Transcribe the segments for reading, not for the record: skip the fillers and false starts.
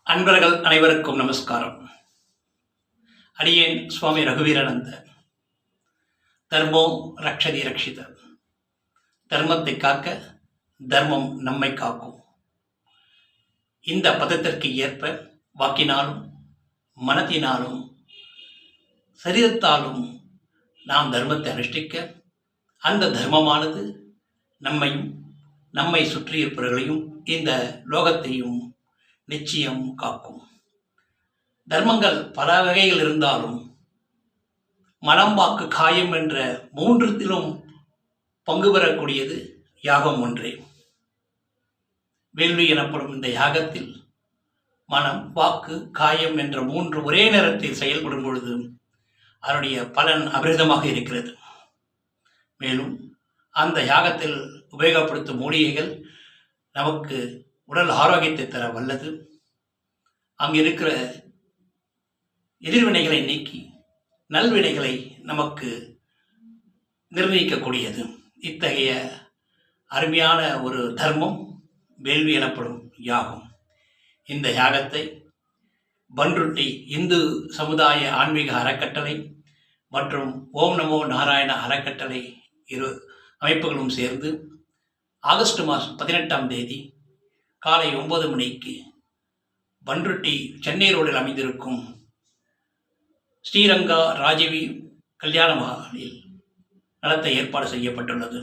அன்பர்கள் அனைவருக்கும் நமஸ்காரம். அடியேன் சுவாமி ரகுவீரானந்த. தர்மோ ரக்ஷதி ரக்ஷித. தர்மத்தை காக்க தர்மம் நம்மை காக்கும். இந்த பதத்திற்கு ஏற்ப வாக்கினாலும் மனத்தினாலும் சரீரத்தாலும் நாம் தர்மத்தை அனுஷ்டிக்க அந்த தர்மமானது நம்மையும் நம்மை சுற்றியிருப்பவர்களையும் இந்த லோகத்தையும் நிச்சயம் காக்கும். தர்மங்கள் பல வகைகள் இருந்தாலும் மனம் வாக்கு காயம் என்ற மூன்றிலும் பங்கு பெறக்கூடியது யாகம் ஒன்றே. வேள்வி எனப்படும் இந்த யாகத்தில் மனம் வாக்கு காயம் என்ற மூன்று ஒரே நேரத்தில் செயல்படும் பொழுது அதனுடைய பலன் அபரிதமாக இருக்கிறது. மேலும் அந்த யாகத்தில் உபயோகப்படுத்தும் மூலிகைகள் நமக்கு உடல் ஆரோக்கியத்தை தர வல்லது. அங்கு இருக்கிற எதிர்வினைகளை நீக்கி நல்வினைகளை நமக்கு நிர்ணயிக்கக்கூடியது. இத்தகைய அருமையான ஒரு தர்மம் வேள்வி எனப்படும் யாகம். இந்த யாகத்தை பன்ருட்டி இந்து சமுதாய ஆன்மீக அறக்கட்டளை மற்றும் ஓம் நமோ நாராயண அறக்கட்டளை இரு அமைப்புகளும் சேர்ந்து ஆகஸ்ட் மாதம் 18ஆம் தேதி காலை 9 மணிக்கு பன்ருட்டி சென்னை ரோடில் அமைந்திருக்கும் ஸ்ரீரங்கா ராஜீவி கல்யாண மகாலில் நடத்த ஏற்பாடு செய்யப்பட்டுள்ளது.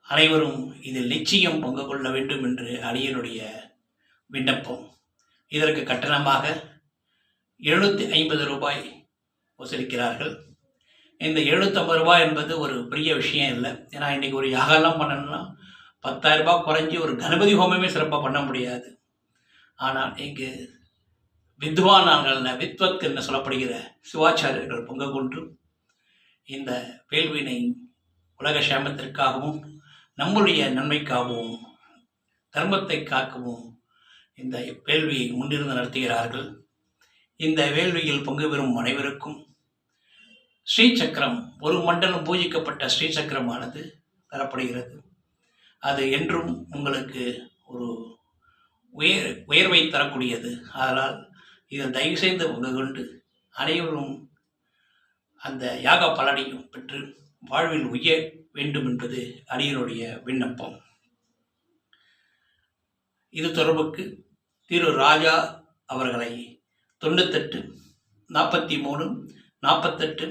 அனைவரும் இதில் நிச்சயம் பங்கு கொள்ள வேண்டும் என்று அடியனுடைய விண்ணப்பம். இதற்கு கட்டணமாக 750 ரூபாய் வசூலிக்கிறார்கள். இந்த 750 ரூபாய் என்பது ஒரு பெரிய விஷயம் இல்லை. ஏன்னா இன்றைக்கி ஒரு யாகெல்லாம் பண்ணணும்னா 10,000 ரூபாய் குறைஞ்சி ஒரு கணபதி ஹோமமே சிறப்பாக பண்ண முடியாது. ஆனால் இங்கு வித்வான்கள் வித்வத் என்று சொல்லப்படுகிற சிவாச்சாரியர்கள் பங்கு கொண்டு இந்த வேள்வினை உலக சேமத்திற்காகவும் நம்முடைய நன்மைக்காகவும் தர்மத்தை காக்கவும் இந்த வேள்வியை முன்னிருந்து நடத்துகிறார்கள். இந்த வேள்வியில் பங்கு பெறும் அனைவருக்கும் ஸ்ரீசக்கரம், ஒரு மண்டலம் பூஜிக்கப்பட்ட ஸ்ரீசக்கரமானது தரப்படுகிறது. அது என்றும் உங்களுக்கு ஒரு உயர்வை தரக்கூடியது. அதனால் இதை தயவு செய்து பங்கு கொண்டு அனைவரும் அந்த யாக பலனையும் பெற்று வாழ்வில் உயர வேண்டும் என்பது அடியனுடைய விண்ணப்பம். இது தொடர்புக்கு திரு ராஜா அவர்களை 98 43 48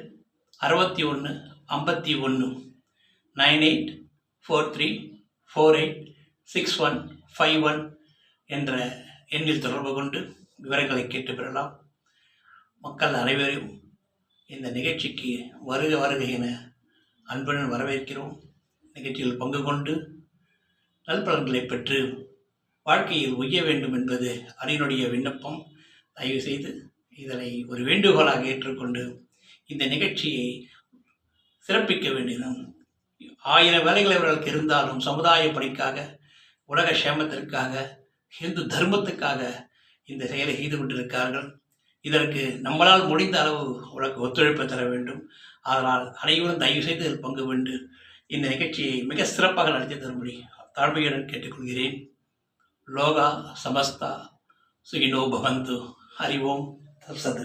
61 51 9843486151 என்ற எண்ணில் தொடர்பு கொண்டு விவரங்களை கேட்டு பெறலாம். மக்கள் அனைவரும் இந்த நிகழ்ச்சிக்கு வருக வருக என அன்புடன் வரவேற்கிறோம். நிகழ்ச்சியில் பங்கு கொண்டு நல்பலன்களை பெற்று வாழ்க்கையில் உய்ய வேண்டும் என்பது அடியனுடைய விண்ணப்பம். தயவு செய்து இதனை ஒரு வேண்டுகோளாக ஏற்றுக்கொண்டு இந்த நிகழ்ச்சியை சிறப்பிக்க வேண்டியதும். 1000 வேலைகள் அவர்களுக்கு இருந்தாலும் சமுதாய பணிக்காக, உலக சேமத்திற்காக, இந்து தர்மத்துக்காக இந்த செயலை செய்து கொண்டிருக்கிறார்கள். இதற்கு நம்மளால் முடிந்த அளவு உனக்கு ஒத்துழைப்பு தர வேண்டும். அதனால் அனைவரும் தயவு செய்து இதில் பங்கு கொண்டு இந்த நிகழ்ச்சியை மிக சிறப்பாக நடத்தி தரும்படி தாழ்மையுடன் கேட்டுக்கொள்கிறேன். லோகா சமஸ்தா சுகினோ பவந்து. ஹரி ஓம் தத்சத்.